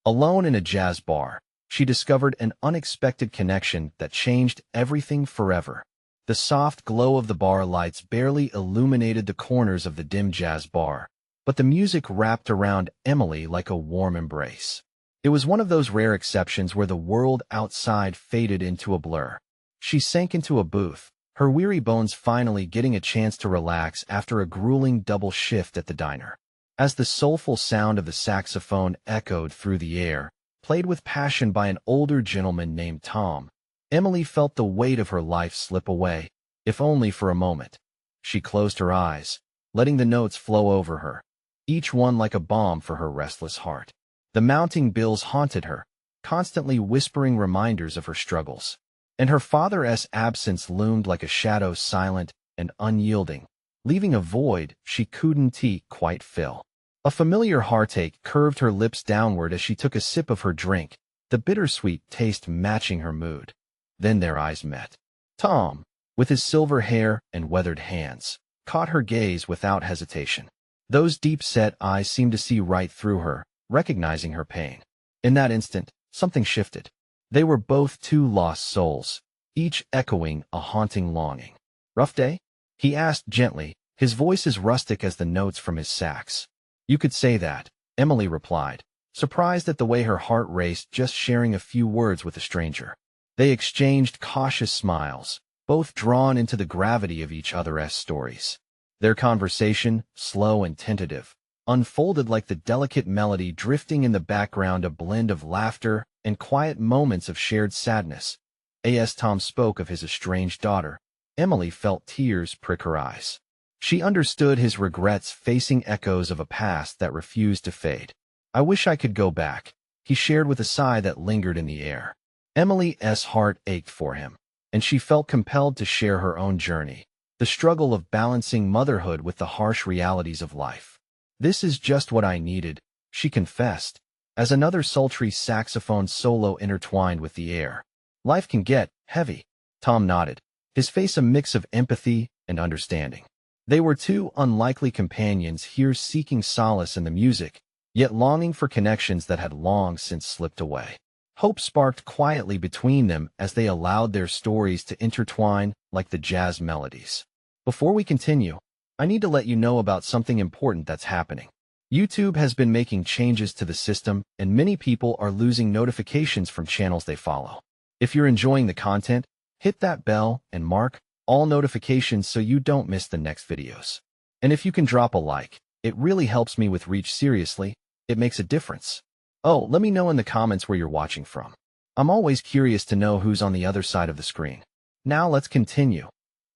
Alone in a jazz bar, she discovered an unexpected connection that changed everything forever. The soft glow of the bar lights barely illuminated the corners of the dim jazz bar, but the music wrapped around Emily like a warm embrace. It was one of those rare exceptions where the world outside faded into a blur. She sank into a booth, her weary bones finally getting a chance to relax after a grueling double shift at the diner. As the soulful sound of the saxophone echoed through the air, played with passion by an older gentleman named Tom, Emily felt the weight of her life slip away, if only for a moment. She closed her eyes, letting the notes flow over her, each one like a balm for her restless heart. The mounting bills haunted her, constantly whispering reminders of her struggles. And her father's absence loomed like a shadow, silent and unyielding, leaving a void she couldn't quite fill. A familiar heartache curved her lips downward as she took a sip of her drink, the bittersweet taste matching her mood. Then their eyes met. Tom, with his silver hair and weathered hands, caught her gaze without hesitation. Those deep-set eyes seemed to see right through her, recognizing her pain. In that instant, something shifted. They were both two lost souls, each echoing a haunting longing. "Rough day?" he asked gently, his voice as rustic as the notes from his sax. "You could say that," Emily replied, surprised at the way her heart raced just sharing a few words with a stranger. They exchanged cautious smiles, both drawn into the gravity of each other's stories. Their conversation, slow and tentative, unfolded like the delicate melody drifting in the background, a blend of laughter and quiet moments of shared sadness. As Tom spoke of his estranged daughter, Emily felt tears prick her eyes. She understood his regrets, facing echoes of a past that refused to fade. "I wish I could go back," he shared with a sigh that lingered in the air. Emily's heart ached for him, and she felt compelled to share her own journey, the struggle of balancing motherhood with the harsh realities of life. "This is just what I needed," she confessed, as another sultry saxophone solo intertwined with the air. "Life can get heavy." Tom nodded, his face a mix of empathy and understanding. They were two unlikely companions here, seeking solace in the music, yet longing for connections that had long since slipped away. Hope sparked quietly between them as they allowed their stories to intertwine like the jazz melodies. Before we continue, I need to let you know about something important that's happening. YouTube has been making changes to the system, and many people are losing notifications from channels they follow. If you're enjoying the content, hit that bell and mark all notifications so you don't miss the next videos. And if you can drop a like, it really helps me with reach. Seriously, it makes a difference. Oh, let me know in the comments where you're watching from. I'm always curious to know who's on the other side of the screen. Now let's continue.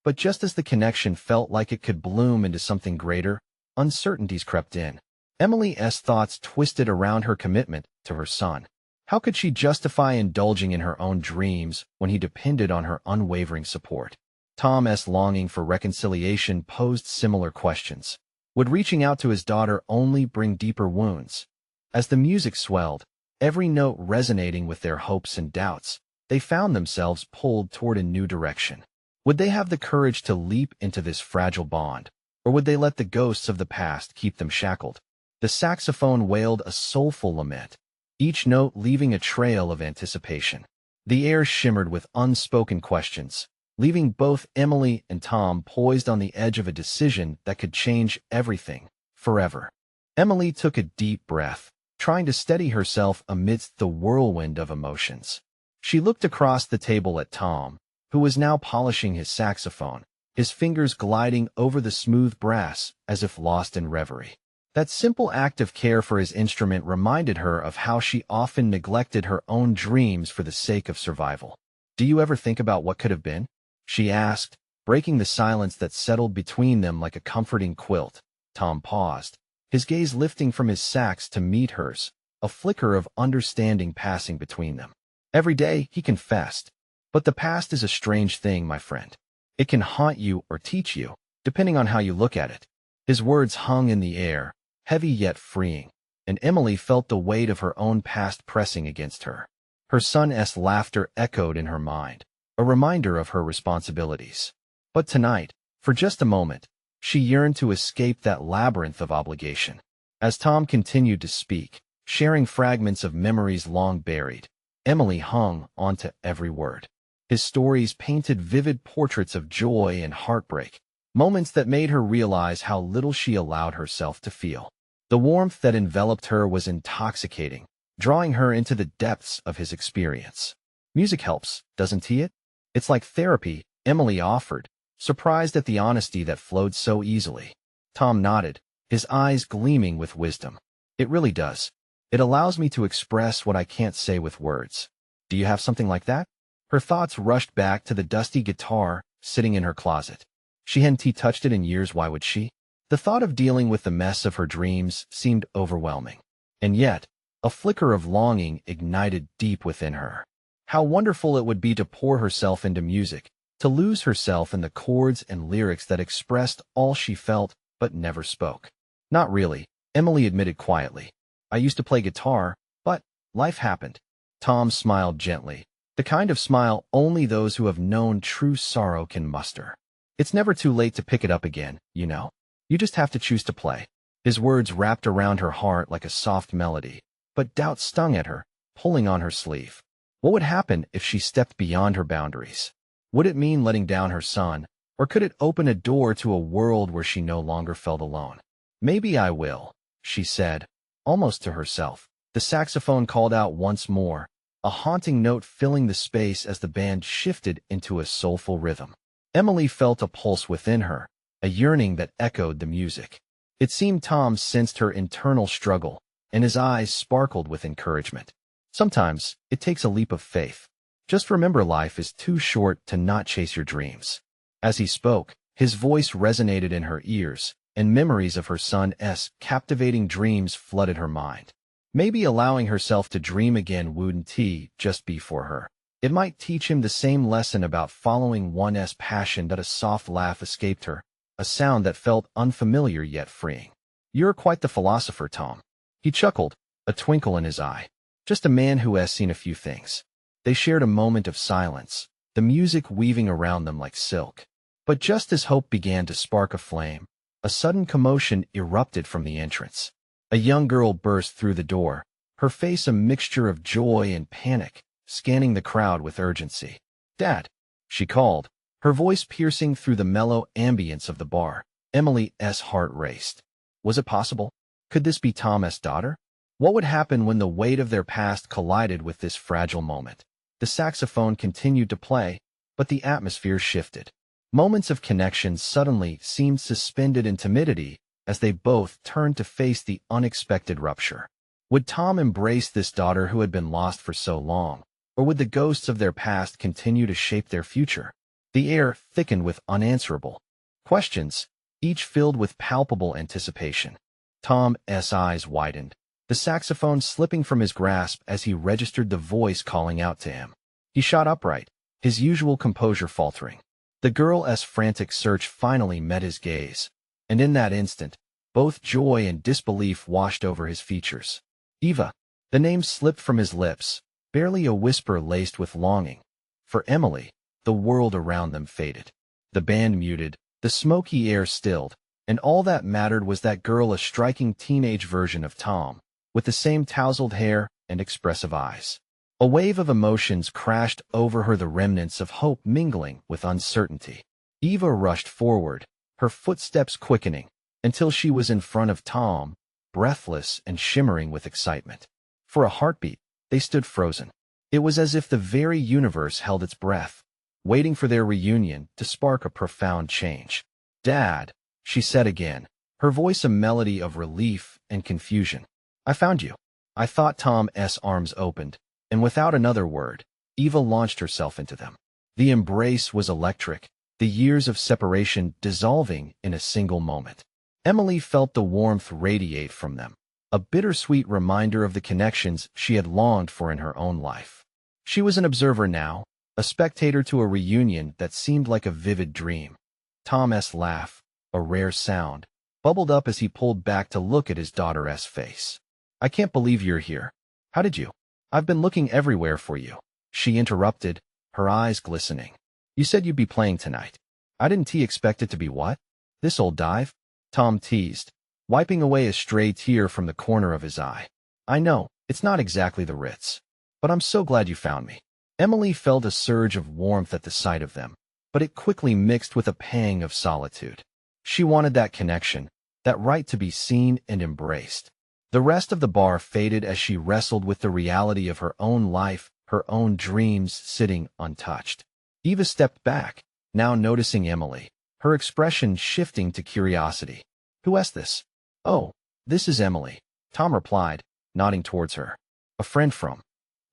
But just as the connection felt like it could bloom into something greater, uncertainties crept in. Emily's thoughts twisted around her commitment to her son. How could she justify indulging in her own dreams when he depended on her unwavering support? Tom's longing for reconciliation posed similar questions. Would reaching out to his daughter only bring deeper wounds? As the music swelled, every note resonating with their hopes and doubts, they found themselves pulled toward a new direction. Would they have the courage to leap into this fragile bond, or would they let the ghosts of the past keep them shackled? The saxophone wailed a soulful lament, each note leaving a trail of anticipation. The air shimmered with unspoken questions, leaving both Emily and Tom poised on the edge of a decision that could change everything, forever. Emily took a deep breath, trying to steady herself amidst the whirlwind of emotions. She looked across the table at Tom, who was now polishing his saxophone, his fingers gliding over the smooth brass as if lost in reverie. That simple act of care for his instrument reminded her of how she often neglected her own dreams for the sake of survival. "Do you ever think about what could have been?" she asked, breaking the silence that settled between them like a comforting quilt. Tom paused, his gaze lifting from his sax to meet hers, a flicker of understanding passing between them. "Every day," he confessed. "But the past is a strange thing, my friend. It can haunt you or teach you, depending on how you look at it." His words hung in the air, heavy yet freeing, and Emily felt the weight of her own past pressing against her. Her son's laughter echoed in her mind, a reminder of her responsibilities. But tonight, for just a moment, she yearned to escape that labyrinth of obligation. As Tom continued to speak, sharing fragments of memories long buried. Emily hung onto every word. His stories painted vivid portraits of joy and heartbreak, moments that made her realize how little she allowed herself to feel. The warmth that enveloped her was intoxicating, drawing her into the depths of his experience. Music helps, doesn't it? It's like therapy, Emily offered, surprised at the honesty that flowed so easily. Tom nodded, his eyes gleaming with wisdom. It really does. It allows me to express what I can't say with words. Do you have something like that? Her thoughts rushed back to the dusty guitar sitting in her closet. She hadn't touched it in years, why would she? The thought of dealing with the mess of her dreams seemed overwhelming. And yet, a flicker of longing ignited deep within her. How wonderful it would be to pour herself into music, to lose herself in the chords and lyrics that expressed all she felt but never spoke. Not really, Emily admitted quietly. I used to play guitar, but life happened. Tom smiled gently, the kind of smile only those who have known true sorrow can muster. It's never too late to pick it up again, you know. You just have to choose to play. His words wrapped around her heart like a soft melody, but doubt stung at her, pulling on her sleeve. What would happen if she stepped beyond her boundaries? Would it mean letting down her son, or could it open a door to a world where she no longer felt alone? Maybe I will, she said, almost to herself. The saxophone called out once more, a haunting note filling the space as the band shifted into a soulful rhythm. Emily felt a pulse within her, a yearning that echoed the music. It seemed Tom sensed her internal struggle, and his eyes sparkled with encouragement. Sometimes, it takes a leap of faith. Just remember, life is too short to not chase your dreams. As he spoke, his voice resonated in her ears, and memories of her son's captivating dreams flooded her mind. Maybe allowing herself to dream again wouldn't just be for her. It might teach him the same lesson about following one's passion. That a soft laugh escaped her, a sound that felt unfamiliar yet freeing. You're quite the philosopher, Tom. He chuckled, a twinkle in his eye. Just a man who has seen a few things. They shared a moment of silence, the music weaving around them like silk. But just as hope began to spark a flame, a sudden commotion erupted from the entrance. A young girl burst through the door, her face a mixture of joy and panic, scanning the crowd with urgency. Dad, she called, her voice piercing through the mellow ambience of the bar. Emily's heart raced. Was it possible? Could this be Tom's daughter? What would happen when the weight of their past collided with this fragile moment? The saxophone continued to play, but the atmosphere shifted. Moments of connection suddenly seemed suspended in timidity as they both turned to face the unexpected rupture. Would Tom embrace this daughter who had been lost for so long, or would the ghosts of their past continue to shape their future? The air thickened with unanswerable questions, each filled with palpable anticipation. Tom's eyes widened, the saxophone slipping from his grasp as he registered the voice calling out to him. He shot upright, his usual composure faltering. The girl's frantic search finally met his gaze, and in that instant, both joy and disbelief washed over his features. Eva. The name slipped from his lips, barely a whisper laced with longing. For Emily, the world around them faded. The band muted, the smoky air stilled, and all that mattered was that girl, a striking teenage version of Tom, with the same tousled hair and expressive eyes. A wave of emotions crashed over her, the remnants of hope mingling with uncertainty. Eva rushed forward, her footsteps quickening, until she was in front of Tom, breathless and shimmering with excitement. For a heartbeat, they stood frozen. It was as if the very universe held its breath, waiting for their reunion to spark a profound change. Dad, she said again, her voice a melody of relief and confusion. I found you. I thought. Tom's arms opened, and without another word, Eva launched herself into them. The embrace was electric, the years of separation dissolving in a single moment. Emily felt the warmth radiate from them, a bittersweet reminder of the connections she had longed for in her own life. She was an observer now, a spectator to a reunion that seemed like a vivid dream. Tom's laugh, a rare sound, bubbled up as he pulled back to look at his daughter's face. I can't believe you're here. How did you? I've been looking everywhere for you, she interrupted, her eyes glistening. You said you'd be playing tonight. I didn't expect it to be what? This old dive? Tom teased, wiping away a stray tear from the corner of his eye. I know, it's not exactly the Ritz. But I'm so glad you found me. Emily felt a surge of warmth at the sight of them, but it quickly mixed with a pang of solitude. She wanted that connection, that right to be seen and embraced. The rest of the bar faded as she wrestled with the reality of her own life, her own dreams sitting untouched. Eva stepped back, now noticing Emily, her expression shifting to curiosity. Who asked this? Oh, this is Emily, Tom replied, nodding towards her. A friend from.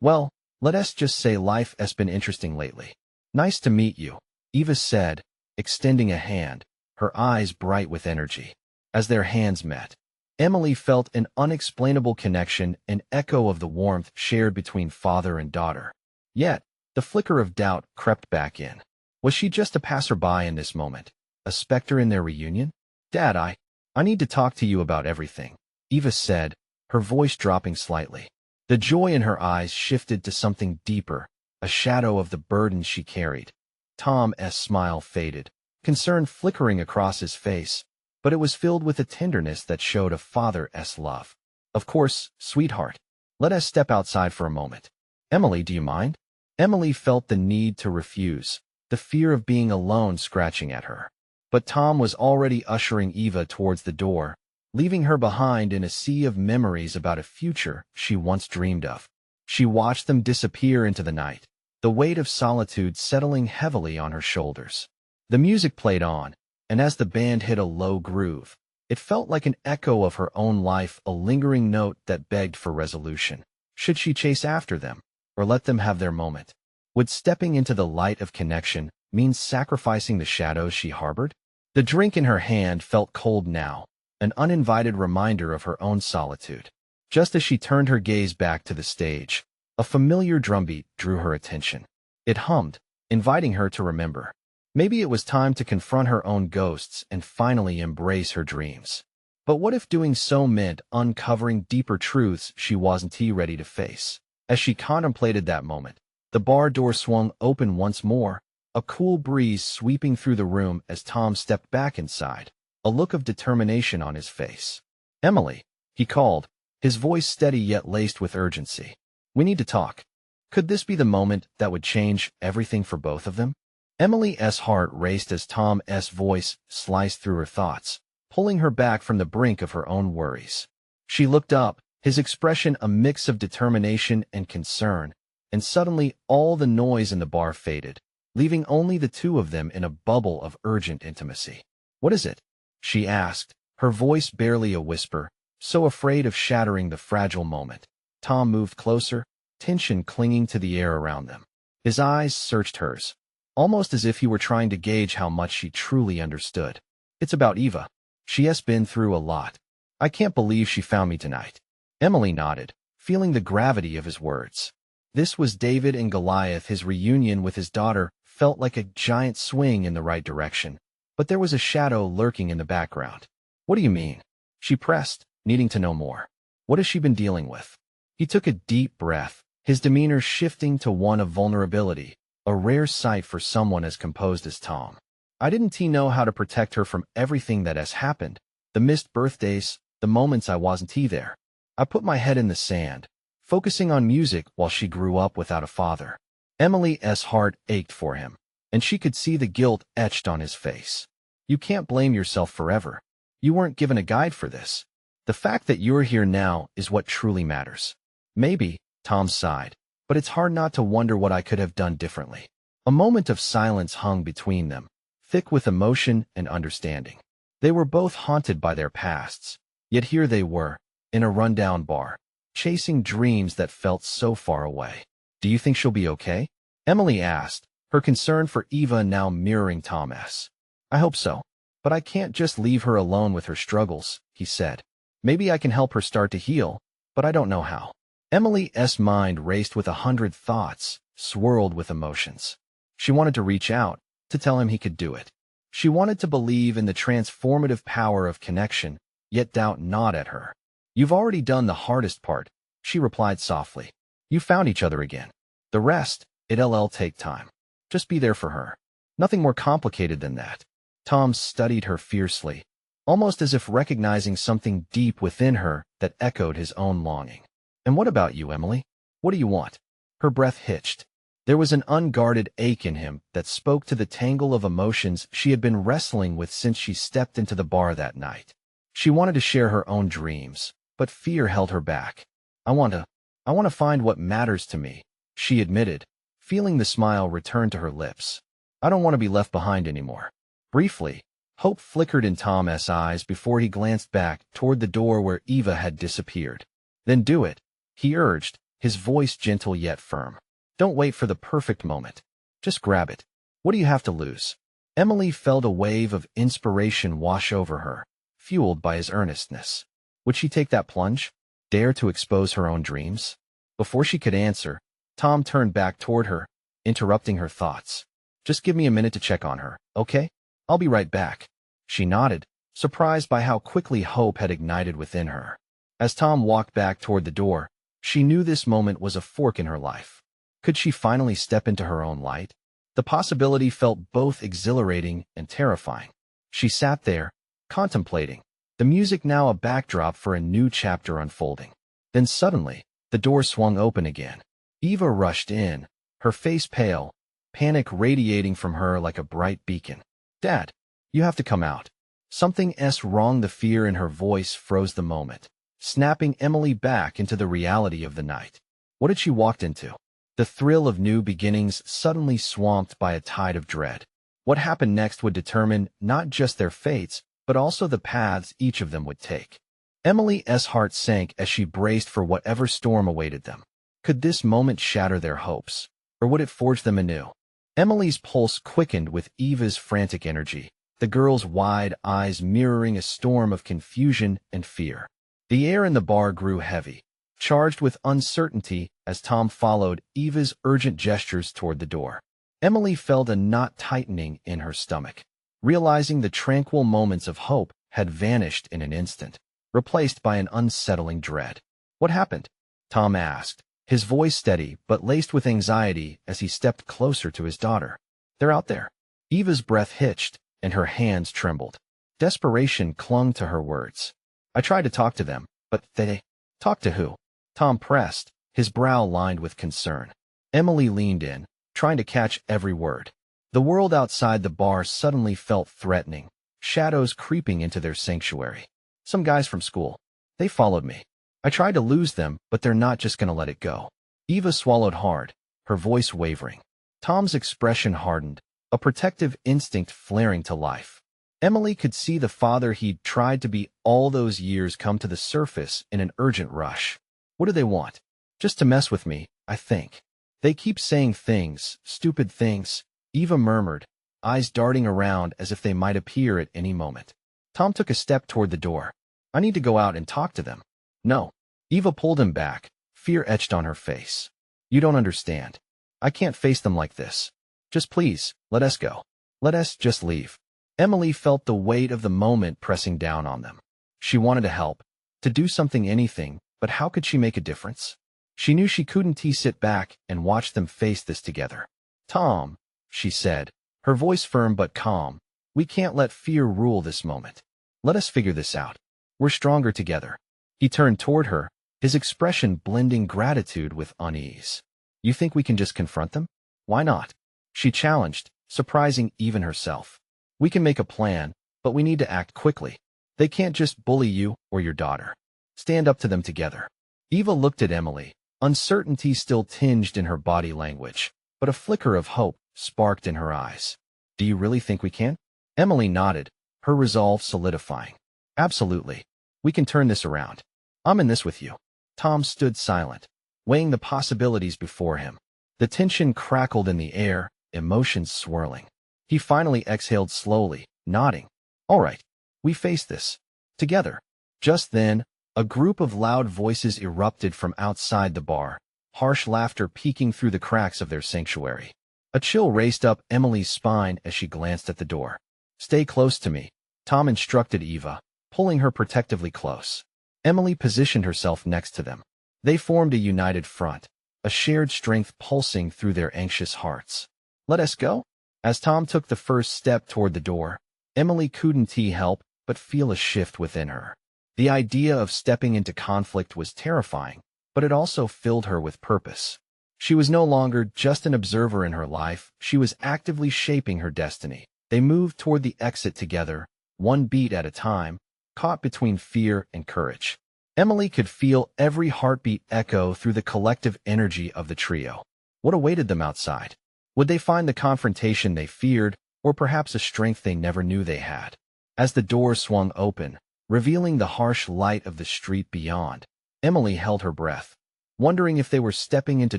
Well, let us just say life has been interesting lately. Nice to meet you, Eva said, extending a hand, her eyes bright with energy. As their hands met, Emily felt an unexplainable connection, an echo of the warmth shared between father and daughter. Yet, the flicker of doubt crept back in. Was she just a passerby in this moment? A specter in their reunion? Dad, I need to talk to you about everything, Eva said, her voice dropping slightly. The joy in her eyes shifted to something deeper, a shadow of the burden she carried. Tom's smile faded, concern flickering across his face, but it was filled with a tenderness that showed a father's love. Of course, sweetheart. Let us step outside for a moment. Emily, do you mind? Emily felt the need to refuse, the fear of being alone scratching at her. But Tom was already ushering Eva towards the door, leaving her behind in a sea of memories about a future she once dreamed of. She watched them disappear into the night, the weight of solitude settling heavily on her shoulders. The music played on, and as the band hit a low groove, it felt like an echo of her own life, a lingering note that begged for resolution. Should she chase after them, or let them have their moment? Would stepping into the light of connection mean sacrificing the shadows she harbored? The drink in her hand felt cold now, an uninvited reminder of her own solitude. Just as she turned her gaze back to the stage, a familiar drumbeat drew her attention. It hummed, inviting her to remember. Maybe it was time to confront her own ghosts and finally embrace her dreams. But what if doing so meant uncovering deeper truths she wasn't ready to face? As she contemplated that moment, the bar door swung open once more, a cool breeze sweeping through the room as Tom stepped back inside, a look of determination on his face. Emily, he called, his voice steady yet laced with urgency. We need to talk. Could this be the moment that would change everything for both of them? Emily's heart raced as Tom's voice sliced through her thoughts, pulling her back from the brink of her own worries. She looked up, his expression a mix of determination and concern, and suddenly all the noise in the bar faded, leaving only the two of them in a bubble of urgent intimacy. What is it? She asked, her voice barely a whisper, so afraid of shattering the fragile moment. Tom moved closer, tension clinging to the air around them. His eyes searched hers, almost as if he were trying to gauge how much she truly understood. It's about Eva. She has been through a lot. I can't believe she found me tonight. Emily nodded, feeling the gravity of his words. This was David and Goliath. His reunion with his daughter felt like a giant swing in the right direction, but there was a shadow lurking in the background. What do you mean? She pressed, needing to know more. What has she been dealing with? He took a deep breath, his demeanor shifting to one of vulnerability, a rare sight for someone as composed as Tom. I didn't know how to protect her from everything that has happened, the missed birthdays, the moments I wasn't there. I put my head in the sand, focusing on music while she grew up without a father. Emily's heart ached for him, and she could see the guilt etched on his face. You can't blame yourself forever. You weren't given a guide for this. The fact that you're here now is what truly matters. Maybe, Tom sighed, but it's hard not to wonder what I could have done differently. A moment of silence hung between them, thick with emotion and understanding. They were both haunted by their pasts, yet here they were, in a rundown bar, chasing dreams that felt so far away. Do you think she'll be okay? Emily asked, her concern for Eva now mirroring Tom's. I hope so, but I can't just leave her alone with her struggles, he said. Maybe I can help her start to heal, but I don't know how. Emily's mind raced with 100 thoughts, swirled with emotions. She wanted to reach out, to tell him he could do it. She wanted to believe in the transformative power of connection, yet doubt gnawed at her. You've already done the hardest part, she replied softly. You found each other again. The rest, it'll take time. Just be there for her. Nothing more complicated than that. Tom studied her fiercely, almost as if recognizing something deep within her that echoed his own longing. And what about you, Emily? What do you want? Her breath hitched. There was an unguarded ache in him that spoke to the tangle of emotions she had been wrestling with since she stepped into the bar that night. She wanted to share her own dreams, but fear held her back. I want to find what matters to me, she admitted, feeling the smile return to her lips. I don't want to be left behind anymore. Briefly, hope flickered in Tom's eyes before he glanced back toward the door where Eva had disappeared. Then do it, he urged, his voice gentle yet firm. Don't wait for the perfect moment. Just grab it. What do you have to lose? Emily felt a wave of inspiration wash over her, fueled by his earnestness. Would she take that plunge? Dare to expose her own dreams? Before she could answer, Tom turned back toward her, interrupting her thoughts. Just give me a minute to check on her, okay? I'll be right back. She nodded, surprised by how quickly hope had ignited within her. As Tom walked back toward the door, she knew this moment was a fork in her life. Could she finally step into her own light? The possibility felt both exhilarating and terrifying. She sat there, contemplating, the music now a backdrop for a new chapter unfolding. Then suddenly, the door swung open again. Eva rushed in, her face pale, panic radiating from her like a bright beacon. Dad, you have to come out. Something's wrong. The fear in her voice froze the moment, snapping Emily back into the reality of the night. What had she walked into? The thrill of new beginnings suddenly swamped by a tide of dread. What happened next would determine not just their fates, but also the paths each of them would take. Emily's heart sank as she braced for whatever storm awaited them. Could this moment shatter their hopes, or would it forge them anew? Emily's pulse quickened with Eva's frantic energy, the girl's wide eyes mirroring a storm of confusion and fear. The air in the bar grew heavy, charged with uncertainty as Tom followed Eva's urgent gestures toward the door. Emily felt a knot tightening in her stomach, realizing the tranquil moments of hope had vanished in an instant, replaced by an unsettling dread. What happened? Tom asked, his voice steady but laced with anxiety as he stepped closer to his daughter. They're out there. Eva's breath hitched, and her hands trembled. Desperation clung to her words. I tried to talk to them, but they... Talk to who? Tom pressed, his brow lined with concern. Emily leaned in, trying to catch every word. The world outside the bar suddenly felt threatening, shadows creeping into their sanctuary. Some guys from school. They followed me. I tried to lose them, but they're not just going to let it go. Eva swallowed hard, her voice wavering. Tom's expression hardened, a protective instinct flaring to life. Emily could see the father he'd tried to be all those years come to the surface in an urgent rush. What do they want? Just to mess with me, I think. They keep saying things, stupid things, Eva murmured, eyes darting around as if they might appear at any moment. Tom took a step toward the door. I need to go out and talk to them. No. Eva pulled him back, fear etched on her face. You don't understand. I can't face them like this. Just please, let us go. Let us just leave. Emily felt the weight of the moment pressing down on them. She wanted to help, to do something, anything, but how could she make a difference? She knew she couldn't sit back and watch them face this together. Tom, she said, her voice firm but calm, we can't let fear rule this moment. Let us figure this out. We're stronger together. He turned toward her, his expression blending gratitude with unease. You think we can just confront them? Why not? She challenged, surprising even herself. We can make a plan, but we need to act quickly. They can't just bully you or your daughter. Stand up to them together. Eva looked at Emily, uncertainty still tinged in her body language, but a flicker of hope sparked in her eyes. Do you really think we can? Emily nodded, her resolve solidifying. Absolutely. We can turn this around. I'm in this with you. Tom stood silent, weighing the possibilities before him. The tension crackled in the air, emotions swirling. He finally exhaled slowly, nodding. All right, we face this. Together. Just then, a group of loud voices erupted from outside the bar, harsh laughter peeking through the cracks of their sanctuary. A chill raced up Emily's spine as she glanced at the door. Stay close to me, Tom instructed Eva, pulling her protectively close. Emily positioned herself next to them. They formed a united front, a shared strength pulsing through their anxious hearts. Let us go? As Tom took the first step toward the door, Emily couldn't help but feel a shift within her. The idea of stepping into conflict was terrifying, but it also filled her with purpose. She was no longer just an observer in her life, she was actively shaping her destiny. They moved toward the exit together, one beat at a time, caught between fear and courage. Emily could feel every heartbeat echo through the collective energy of the trio. What awaited them outside? Would they find the confrontation they feared, or perhaps a strength they never knew they had? As the door swung open, revealing the harsh light of the street beyond, Emily held her breath, wondering if they were stepping into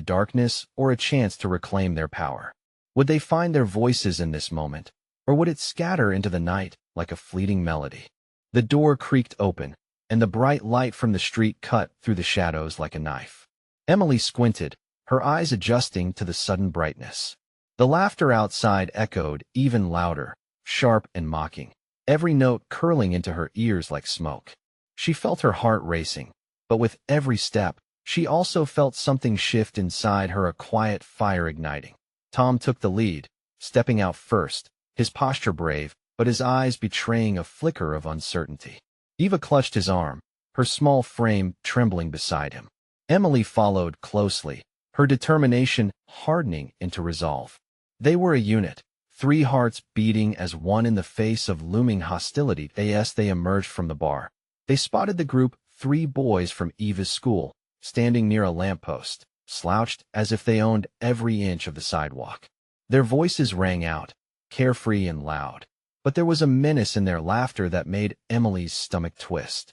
darkness or a chance to reclaim their power. Would they find their voices in this moment, or would it scatter into the night like a fleeting melody? The door creaked open, and the bright light from the street cut through the shadows like a knife. Emily squinted, her eyes adjusting to the sudden brightness. The laughter outside echoed even louder, sharp and mocking, every note curling into her ears like smoke. She felt her heart racing, but with every step, she also felt something shift inside her, a quiet fire igniting. Tom took the lead, stepping out first, his posture brave, but his eyes betraying a flicker of uncertainty. Eva clutched his arm, her small frame trembling beside him. Emily followed closely, her determination hardening into resolve. They were a unit, 3 hearts beating as one in the face of looming hostility. As they emerged from the bar, they spotted the group, 3 boys from Eva's school, standing near a lamppost, slouched as if they owned every inch of the sidewalk. Their voices rang out, carefree and loud, but there was a menace in their laughter that made Emily's stomach twist.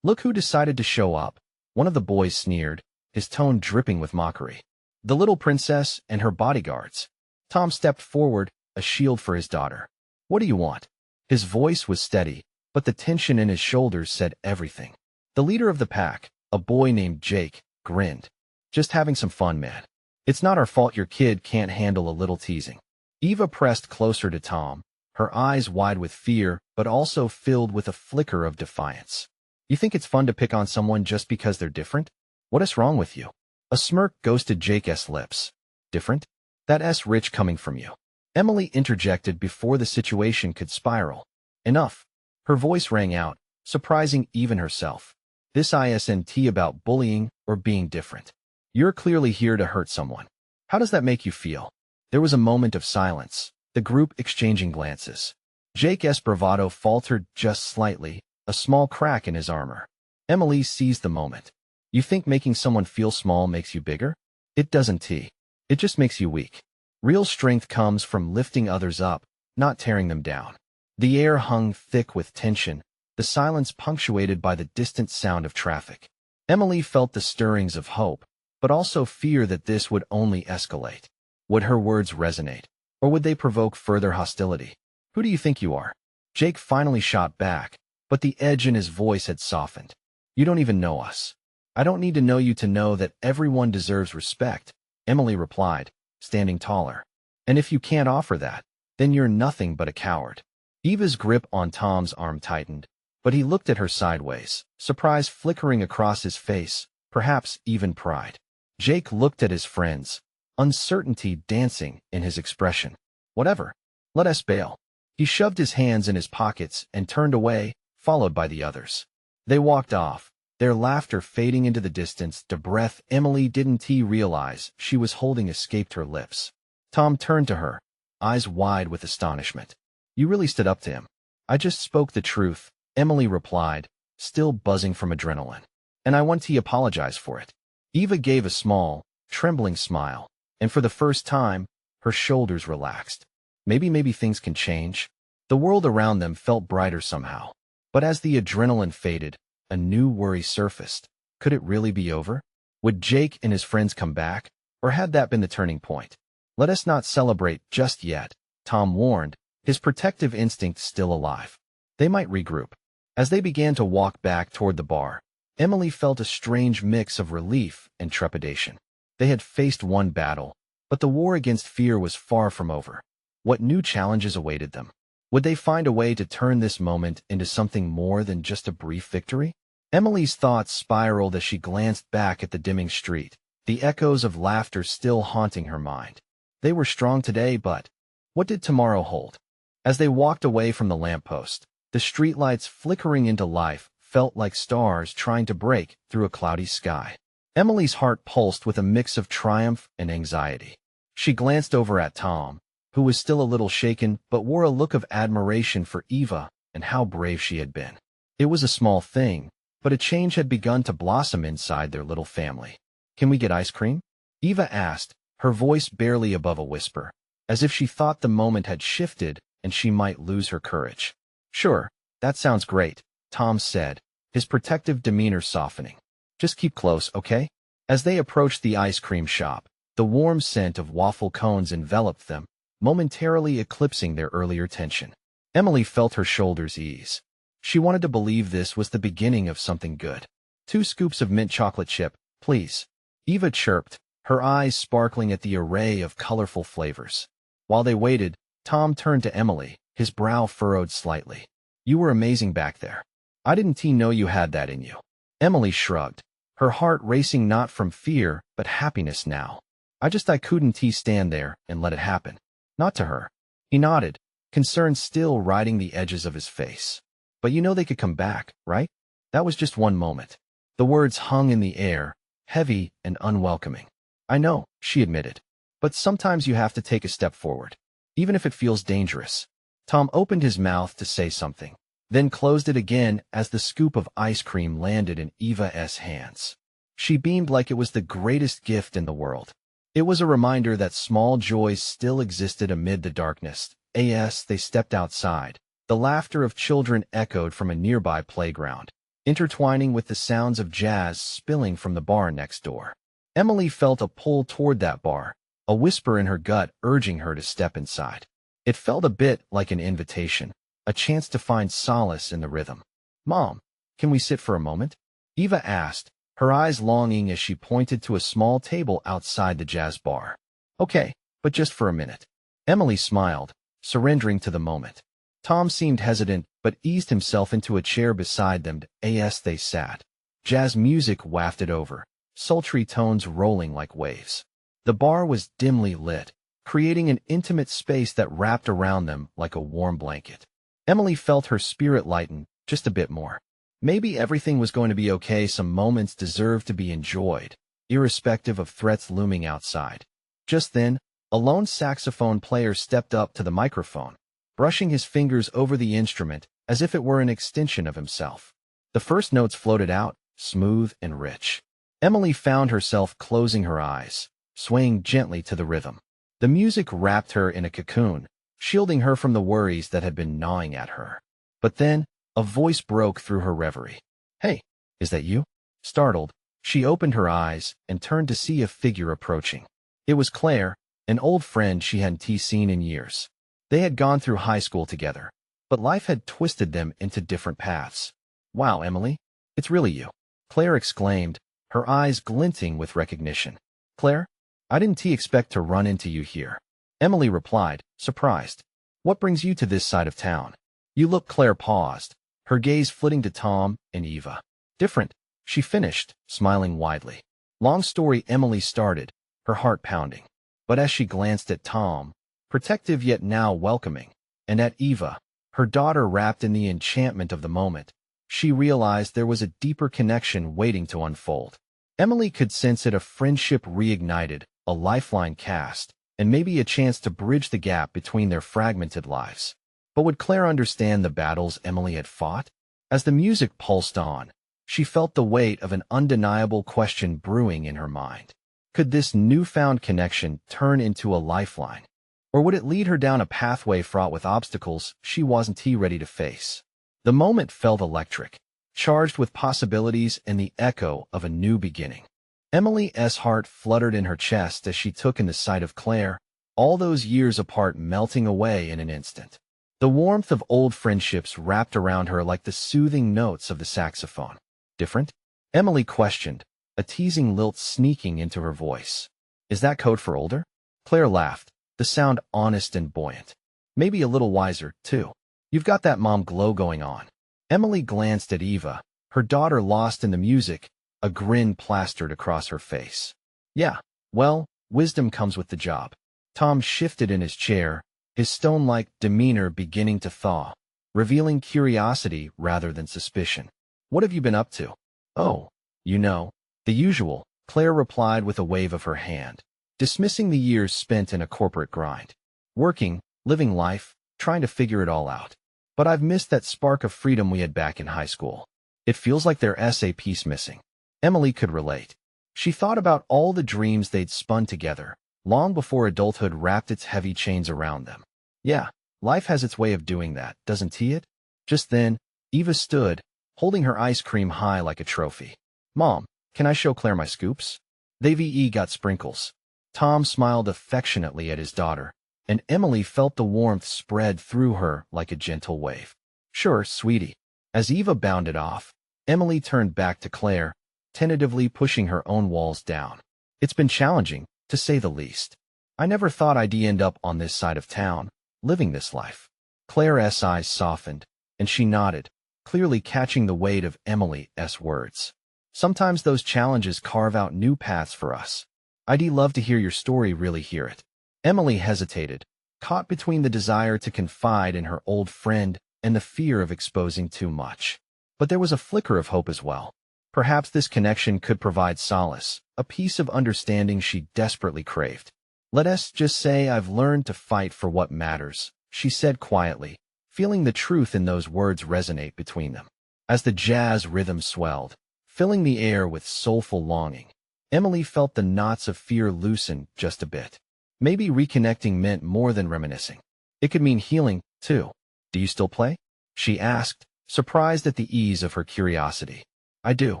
"Look who decided to show up," one of the boys sneered, his tone dripping with mockery. "The little princess and her bodyguards." Tom stepped forward, a shield for his daughter. "What do you want?" His voice was steady, but the tension in his shoulders said everything. The leader of the pack, a boy named Jake, grinned. "Just having some fun, man. It's not our fault your kid can't handle a little teasing." Eva pressed closer to Tom, her eyes wide with fear, but also filled with a flicker of defiance. "You think it's fun to pick on someone just because they're different? What is wrong with you?" A smirk ghosted Jake's lips. "Different? That's rich coming from you." Emily interjected before the situation could spiral. "Enough." Her voice rang out, surprising even herself. "This isn't about bullying or being different. You're clearly here to hurt someone. How does that make you feel?" There was a moment of silence, the group exchanging glances. Jake's bravado faltered just slightly, a small crack in his armor. Emily seized the moment. "You think making someone feel small makes you bigger? It doesn't. It just makes you weak. Real strength comes from lifting others up, not tearing them down." The air hung thick with tension, the silence punctuated by the distant sound of traffic. Emily felt the stirrings of hope, but also fear that this would only escalate. Would her words resonate, or would they provoke further hostility? "Who do you think you are?" Jake finally shot back, but the edge in his voice had softened. "You don't even know us." "I don't need to know you to know that everyone deserves respect," Emily replied, standing taller. "And if you can't offer that, then you're nothing but a coward." Eva's grip on Tom's arm tightened, but he looked at her sideways, surprise flickering across his face, perhaps even pride. Jake looked at his friends, uncertainty dancing in his expression. "Whatever. Let us bail." He shoved his hands in his pockets and turned away, followed by the others. They walked off, their laughter fading into the distance. The breath Emily didn't realize she was holding escaped her lips. Tom turned to her, eyes wide with astonishment. "You really stood up to him." "I just spoke the truth," Emily replied, still buzzing from adrenaline. "And I want to apologize for it." Eva gave a small, trembling smile, and for the first time, her shoulders relaxed. Maybe things can change. The world around them felt brighter somehow. But as the adrenaline faded, a new worry surfaced. Could it really be over? Would Jake and his friends come back, or had that been the turning point? "Let us not celebrate just yet," Tom warned, his protective instinct still alive. They might regroup. As they began to walk back toward the bar, Emily felt a strange mix of relief and trepidation. They had faced one battle, but the war against fear was far from over. What new challenges awaited them? Would they find a way to turn this moment into something more than just a brief victory? Emily's thoughts spiraled as she glanced back at the dimming street, the echoes of laughter still haunting her mind. They were strong today, but what did tomorrow hold? As they walked away from the lamppost, the streetlights flickering into life felt like stars trying to break through a cloudy sky. Emily's heart pulsed with a mix of triumph and anxiety. She glanced over at Tom, who was still a little shaken but wore a look of admiration for Eva and how brave she had been. It was a small thing, but a change had begun to blossom inside their little family. "Can we get ice cream?" Eva asked, her voice barely above a whisper, as if she thought the moment had shifted and she might lose her courage. "Sure, that sounds great," Tom said, his protective demeanor softening. "Just keep close, okay?" As they approached the ice cream shop, the warm scent of waffle cones enveloped them, momentarily eclipsing their earlier tension. Emily felt her shoulders ease. She wanted to believe this was the beginning of something good. "2 scoops of mint chocolate chip, please," Eva chirped, her eyes sparkling at the array of colorful flavors. While they waited, Tom turned to Emily, his brow furrowed slightly. "You were amazing back there. I didn't know you had that in you." Emily shrugged, her heart racing not from fear but happiness now. I couldn't stand there and let it happen." "Not to her." He nodded, concern still riding the edges of his face. "But you know they could come back, right? That was just one moment." The words hung in the air, heavy and unwelcoming. "I know," she admitted. "But sometimes you have to take a step forward, even if it feels dangerous." Tom opened his mouth to say something, then closed it again as the scoop of ice cream landed in Eva's hands. She beamed like it was the greatest gift in the world. It was a reminder that small joys still existed amid the darkness. As they stepped outside, the laughter of children echoed from a nearby playground, intertwining with the sounds of jazz spilling from the bar next door. Emily felt a pull toward that bar, a whisper in her gut urging her to step inside. It felt a bit like an invitation, a chance to find solace in the rhythm. "Mom, can we sit for a moment?" Eva asked, her eyes longing as she pointed to a small table outside the jazz bar. "Okay, but just for a minute." Emily smiled, surrendering to the moment. Tom seemed hesitant but eased himself into a chair beside them as they sat. Jazz music wafted over, sultry tones rolling like waves. The bar was dimly lit, creating an intimate space that wrapped around them like a warm blanket. Emily felt her spirit lighten just a bit more. Maybe everything was going to be okay. Some moments deserved to be enjoyed, irrespective of threats looming outside. Just then, a lone saxophone player stepped up to the microphone, brushing his fingers over the instrument as if it were an extension of himself. The first notes floated out, smooth and rich. Emily found herself closing her eyes, swaying gently to the rhythm. The music wrapped her in a cocoon, shielding her from the worries that had been gnawing at her. But then, a voice broke through her reverie. "Hey, is that you?" Startled, she opened her eyes and turned to see a figure approaching. It was Claire, an old friend she hadn't seen in years. They had gone through high school together, but life had twisted them into different paths. "Wow, Emily, it's really you," Claire exclaimed, her eyes glinting with recognition. "Claire, I didn't expect to run into you here." Emily replied, surprised. "What brings you to this side of town?" "You look." Claire paused, her gaze flitting to Tom and Eva. "Different," she finished, smiling widely. Long story, Emily started, her heart pounding. But as she glanced at Tom, protective yet now welcoming, and at Eva, her daughter wrapped in the enchantment of the moment, she realized there was a deeper connection waiting to unfold. Emily could sense it, a friendship reignited, a lifeline cast, and maybe a chance to bridge the gap between their fragmented lives. But would Claire understand the battles Emily had fought? As the music pulsed on, she felt the weight of an undeniable question brewing in her mind. Could this newfound connection turn into a lifeline? Or would it lead her down a pathway fraught with obstacles she wasn't ready to face? The moment felt electric, charged with possibilities and the echo of a new beginning. Emily's heart fluttered in her chest as she took in the sight of Claire, all those years apart melting away in an instant. The warmth of old friendships wrapped around her like the soothing notes of the saxophone. "Different?" Emily questioned, a teasing lilt sneaking into her voice. "Is that code for older?" Claire laughed, the sound honest and buoyant. "Maybe a little wiser, too. You've got that mom glow going on." Emily glanced at Eva, her daughter lost in the music, a grin plastered across her face. "Yeah, well, wisdom comes with the job." Tom shifted in his chair, his stone-like demeanor beginning to thaw, revealing curiosity rather than suspicion. "What have you been up to?" "Oh, the usual," Claire replied with a wave of her hand, dismissing the years spent in a corporate grind. Working, living life, trying to figure it all out. But I've missed that spark of freedom we had back in high school. It feels like there's a piece missing. Emily could relate. She thought about all the dreams they'd spun together, long before adulthood wrapped its heavy chains around them. Yeah, life has its way of doing that, doesn't it? Just then, Eva stood, holding her ice cream high like a trophy. Mom, can I show Claire my scoops? They've got sprinkles. Tom smiled affectionately at his daughter, and Emily felt the warmth spread through her like a gentle wave. Sure, sweetie. As Eva bounded off, Emily turned back to Claire, tentatively pushing her own walls down. It's been challenging, to say the least. I never thought I'd end up on this side of town, living this life. Claire's eyes softened, and she nodded, clearly catching the weight of Emily's words. Sometimes those challenges carve out new paths for us. I'd love to hear your story, really hear it. Emily hesitated, caught between the desire to confide in her old friend and the fear of exposing too much. But there was a flicker of hope as well. Perhaps this connection could provide solace, a piece of understanding she desperately craved. Let us just say I've learned to fight for what matters, she said quietly, feeling the truth in those words resonate between them. As the jazz rhythm swelled, filling the air with soulful longing, Emily felt the knots of fear loosen just a bit. Maybe reconnecting meant more than reminiscing. It could mean healing, too. Do you still play? She asked, surprised at the ease of her curiosity. I do.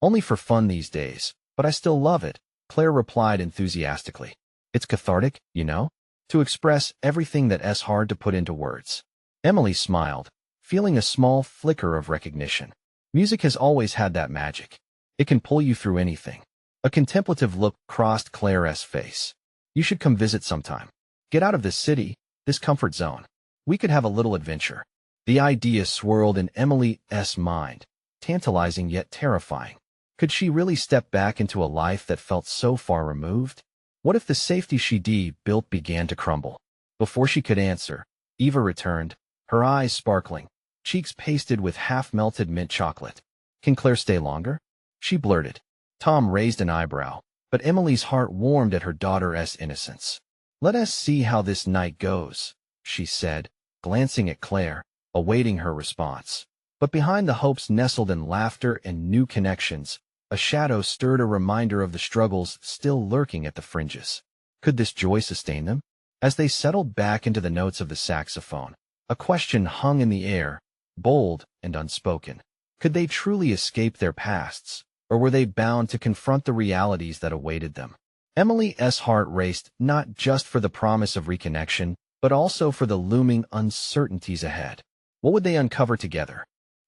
Only for fun these days, but I still love it, Claire replied enthusiastically. It's cathartic, to express everything that's hard to put into words. Emily smiled, feeling a small flicker of recognition. Music has always had that magic. It can pull you through anything. A contemplative look crossed Claire's face. You should come visit sometime. Get out of this city, this comfort zone. We could have a little adventure. The idea swirled in Emily's mind, tantalizing yet terrifying. Could she really step back into a life that felt so far removed? What if the safety she'd built began to crumble? Before she could answer, Eva returned, her eyes sparkling, cheeks pasted with half-melted mint chocolate. Can Claire stay longer? She blurted. Tom raised an eyebrow, but Emily's heart warmed at her daughter's innocence. Let us see how this night goes, she said, glancing at Claire, awaiting her response. But behind the hopes nestled in laughter and new connections, a shadow stirred, a reminder of the struggles still lurking at the fringes. Could this joy sustain them? As they settled back into the notes of the saxophone, a question hung in the air, bold and unspoken. Could they truly escape their pasts, or were they bound to confront the realities that awaited them? Emily's heart raced, not just for the promise of reconnection, but also for the looming uncertainties ahead. What would they uncover together?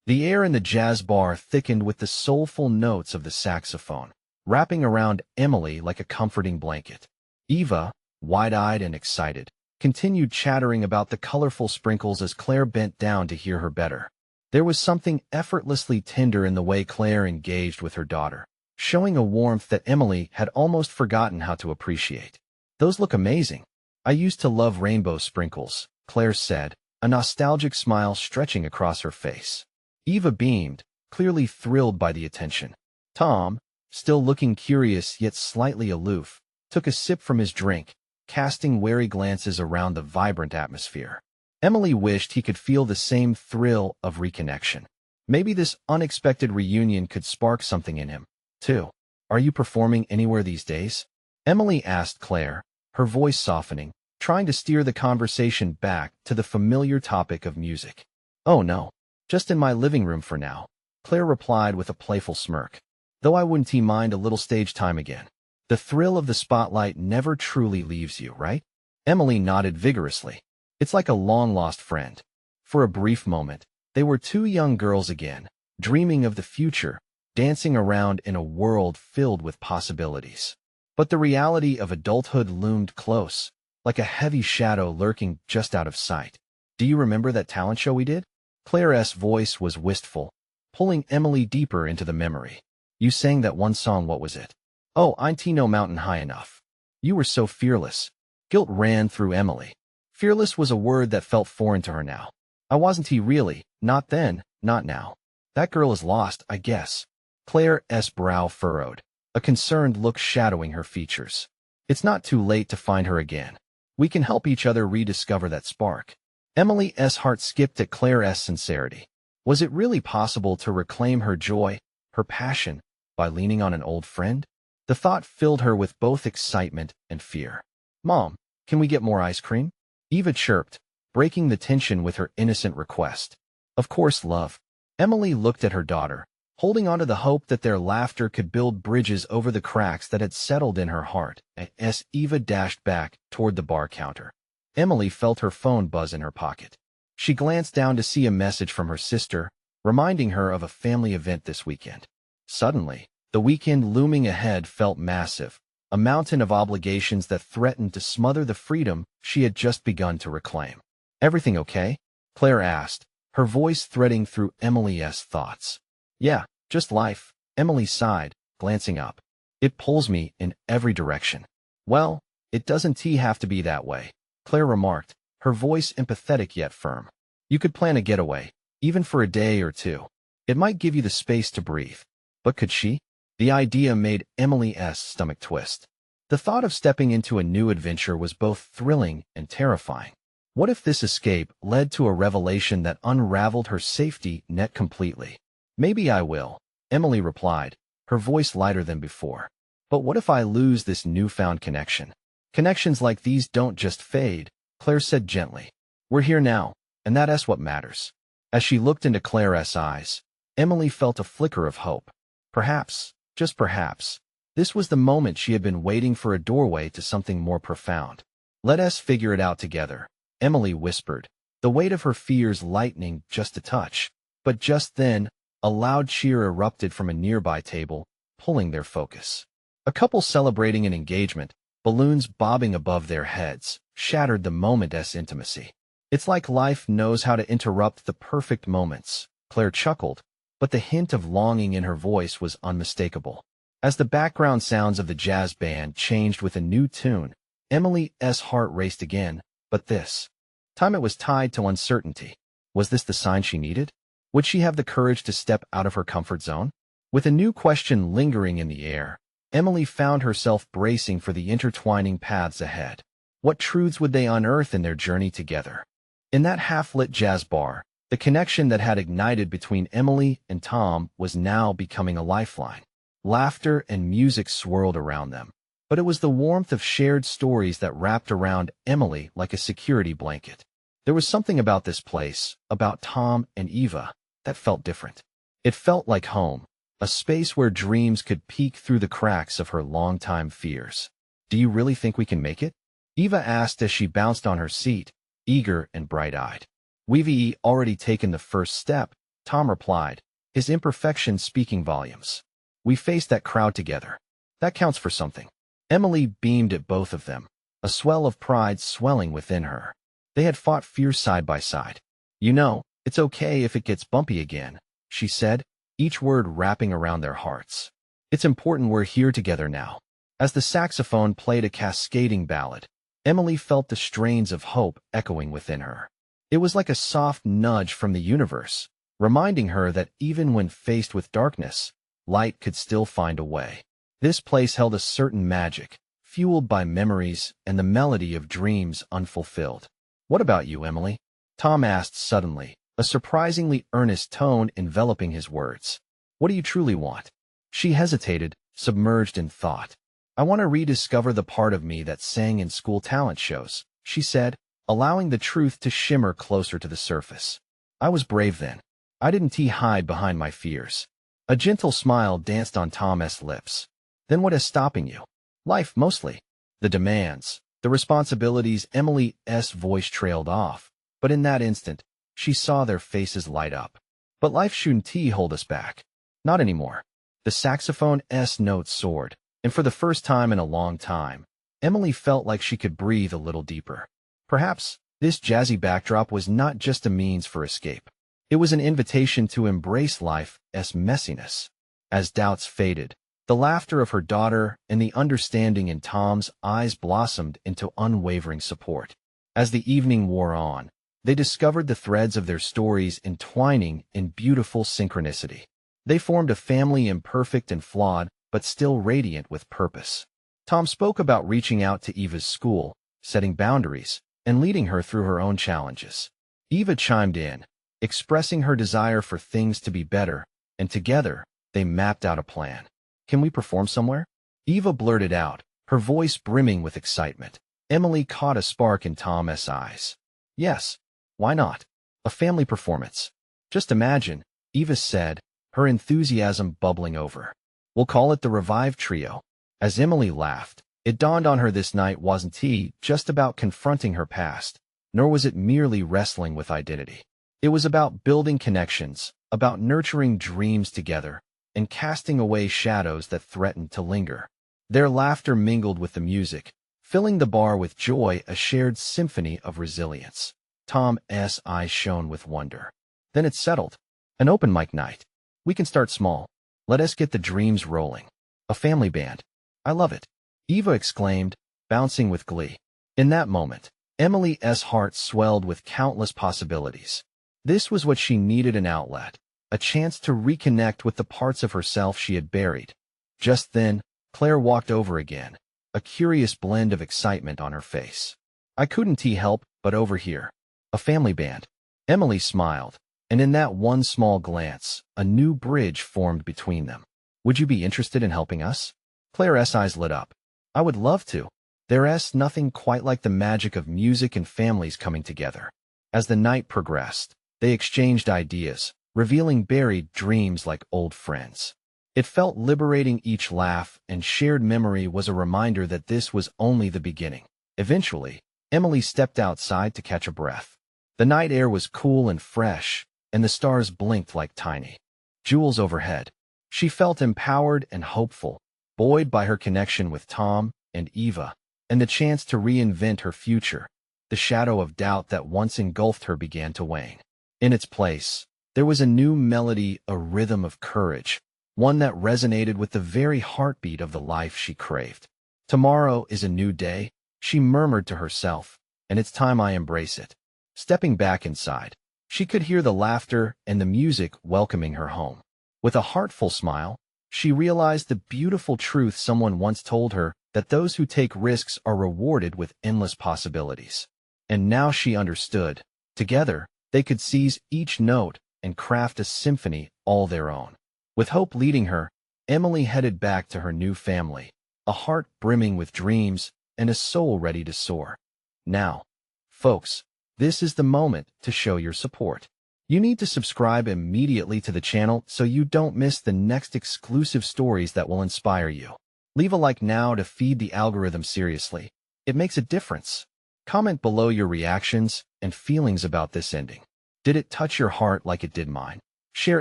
The air in the jazz bar thickened with the soulful notes of the saxophone, wrapping around Emily like a comforting blanket. Eva, wide-eyed and excited, continued chattering about the colorful sprinkles as Claire bent down to hear her better. There was something effortlessly tender in the way Claire engaged with her daughter, showing a warmth that Emily had almost forgotten how to appreciate. Those look amazing. I used to love rainbow sprinkles, Claire said, a nostalgic smile stretching across her face. Eva beamed, clearly thrilled by the attention. Tom, still looking curious yet slightly aloof, took a sip from his drink, casting wary glances around the vibrant atmosphere. Emily wished he could feel the same thrill of reconnection. Maybe this unexpected reunion could spark something in him, too. Are you performing anywhere these days? Emily asked Claire, her voice softening, trying to steer the conversation back to the familiar topic of music. Oh no, just in my living room for now, Claire replied with a playful smirk. Though I wouldn't mind a little stage time again. The thrill of the spotlight never truly leaves you, right? Emily nodded vigorously. It's like a long-lost friend. For a brief moment, they were two young girls again, dreaming of the future, dancing around in a world filled with possibilities. But the reality of adulthood loomed close, like a heavy shadow lurking just out of sight. Do you remember that talent show we did? Claire's voice was wistful, pulling Emily deeper into the memory. You sang that one song, what was it? Oh, Ain't No Mountain High Enough. You were so fearless. Guilt ran through Emily. Fearless was a word that felt foreign to her now. I wasn't really, not then, not now. That girl is lost, I guess. Claire's brow furrowed, a concerned look shadowing her features. It's not too late to find her again. We can help each other rediscover that spark. Emily's heart skipped at Claire's sincerity. Was it really possible to reclaim her joy, her passion, by leaning on an old friend? The thought filled her with both excitement and fear. "Mom, can we get more ice cream?" Eva chirped, breaking the tension with her innocent request. "Of course, love." Emily looked at her daughter, holding on to the hope that their laughter could build bridges over the cracks that had settled in her heart, as Eva dashed back toward the bar counter. Emily felt her phone buzz in her pocket. She glanced down to see a message from her sister, reminding her of a family event this weekend. Suddenly, the weekend looming ahead felt massive, a mountain of obligations that threatened to smother the freedom she had just begun to reclaim. "Everything okay?" Claire asked, her voice threading through Emily's thoughts. "Yeah, just life," Emily sighed, glancing up. "It pulls me in every direction." "Well, it doesn't have to be that way," Claire remarked, her voice empathetic yet firm. "You could plan a getaway, even for a day or two. It might give you the space to breathe." But could she? The idea made Emily's stomach twist. The thought of stepping into a new adventure was both thrilling and terrifying. What if this escape led to a revelation that unraveled her safety net completely? "Maybe I will," Emily replied, her voice lighter than before. "But what if I lose this newfound connection?" "Connections like these don't just fade," Claire said gently. "We're here now, and that's what matters." As she looked into Claire's eyes, Emily felt a flicker of hope. Perhaps, just perhaps, this was the moment she had been waiting for, a doorway to something more profound. "Let us figure it out together," Emily whispered, the weight of her fears lightening just a touch. But just then, a loud cheer erupted from a nearby table, pulling their focus. A couple celebrating an engagement, balloons bobbing above their heads, shattered the moment's intimacy. "It's like life knows how to interrupt the perfect moments," Claire chuckled, but the hint of longing in her voice was unmistakable. As the background sounds of the jazz band changed with a new tune, Emily's heart raced again, but this time it was tied to uncertainty. Was this the sign she needed? Would she have the courage to step out of her comfort zone? With a new question lingering in the air, Emily found herself bracing for the intertwining paths ahead. What truths would they unearth in their journey together? In that half-lit jazz bar, the connection that had ignited between Emily and Tom was now becoming a lifeline. Laughter and music swirled around them, but it was the warmth of shared stories that wrapped around Emily like a security blanket. There was something about this place, about Tom and Eva, that felt different. It felt like home, a space where dreams could peek through the cracks of her longtime fears. "Do you really think we can make it?" Eva asked as she bounced on her seat, eager and bright-eyed. "We've already taken the first step," Tom replied, his imperfection speaking volumes. "We faced that crowd together. That counts for something." Emily beamed at both of them, a swell of pride swelling within her. They had fought fears side by side. "You know, it's okay if it gets bumpy again," she said, each word wrapping around their hearts. "It's important we're here together now." As the saxophone played a cascading ballad, Emily felt the strains of hope echoing within her. It was like a soft nudge from the universe, reminding her that even when faced with darkness, light could still find a way. This place held a certain magic, fueled by memories and the melody of dreams unfulfilled. "What about you, Emily?" Tom asked suddenly, a surprisingly earnest tone enveloping his words. "What do you truly want?" She hesitated, submerged in thought. "I want to rediscover the part of me that sang in school talent shows," she said, allowing the truth to shimmer closer to the surface. "I was brave then. I didn't hide behind my fears." A gentle smile danced on Tom's lips. "Then what is stopping you?" "Life, mostly. The demands, the responsibilities." Emily's voice trailed off, but in that instant, she saw their faces light up. "But life shouldn't hold us back. Not anymore." The saxophone's notes soared, and for the first time in a long time, Emily felt like she could breathe a little deeper. Perhaps this jazzy backdrop was not just a means for escape. It was an invitation to embrace life's messiness. As doubts faded, the laughter of her daughter and the understanding in Tom's eyes blossomed into unwavering support. As the evening wore on, they discovered the threads of their stories entwining in beautiful synchronicity. They formed a family imperfect and flawed, but still radiant with purpose. Tom spoke about reaching out to Eva's school, setting boundaries, and leading her through her own challenges. Eva chimed in, expressing her desire for things to be better, and together, they mapped out a plan. "Can we perform somewhere?" Eva blurted out, her voice brimming with excitement. Emily caught a spark in Tom's eyes. "Yes, why not? A family performance. Just imagine," Eva said, her enthusiasm bubbling over. "We'll call it the Revive Trio." As Emily laughed, it dawned on her this night wasn't just about confronting her past, nor was it merely wrestling with identity. It was about building connections, about nurturing dreams together, and casting away shadows that threatened to linger. Their laughter mingled with the music, filling the bar with joy, a shared symphony of resilience. Tom's eyes shone with wonder. "Then it's settled. An open mic night. We can start small. Let us get the dreams rolling. A family band. I love it," Eva exclaimed, bouncing with glee. In that moment, Emily's heart swelled with countless possibilities. This was what she needed: an outlet, a chance to reconnect with the parts of herself she had buried. Just then, Claire walked over again, a curious blend of excitement on her face. "I couldn't help but overhear. A family band." Emily smiled, and in that one small glance, a new bridge formed between them. "Would you be interested in helping us?" Claire's eyes lit up. "I would love to. There's nothing quite like the magic of music and families coming together." As the night progressed, they exchanged ideas, revealing buried dreams like old friends. It felt liberating. Each laugh and shared memory was a reminder that this was only the beginning. Eventually, Emily stepped outside to catch a breath. The night air was cool and fresh, and the stars blinked like tiny jewels overhead. She felt empowered and hopeful, buoyed by her connection with Tom and Eva, and the chance to reinvent her future. The shadow of doubt that once engulfed her began to wane. In its place, there was a new melody, a rhythm of courage, one that resonated with the very heartbeat of the life she craved. "Tomorrow is a new day," she murmured to herself, "and it's time I embrace it." Stepping back inside, she could hear the laughter and the music welcoming her home. With a heartful smile, she realized the beautiful truth someone once told her, that those who take risks are rewarded with endless possibilities. And now she understood. Together, they could seize each note and craft a symphony all their own. With hope leading her, Emily headed back to her new family, a heart brimming with dreams and a soul ready to soar. Now, folks, this is the moment to show your support. You need to subscribe immediately to the channel so you don't miss the next exclusive stories that will inspire you. Leave a like now to feed the algorithm seriously. It makes a difference. Comment below your reactions and feelings about this ending. Did it touch your heart like it did mine? Share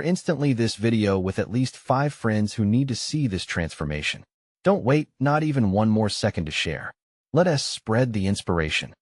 instantly this video with at least 5 friends who need to see this transformation. Don't wait, not even one more second to share. Let us spread the inspiration.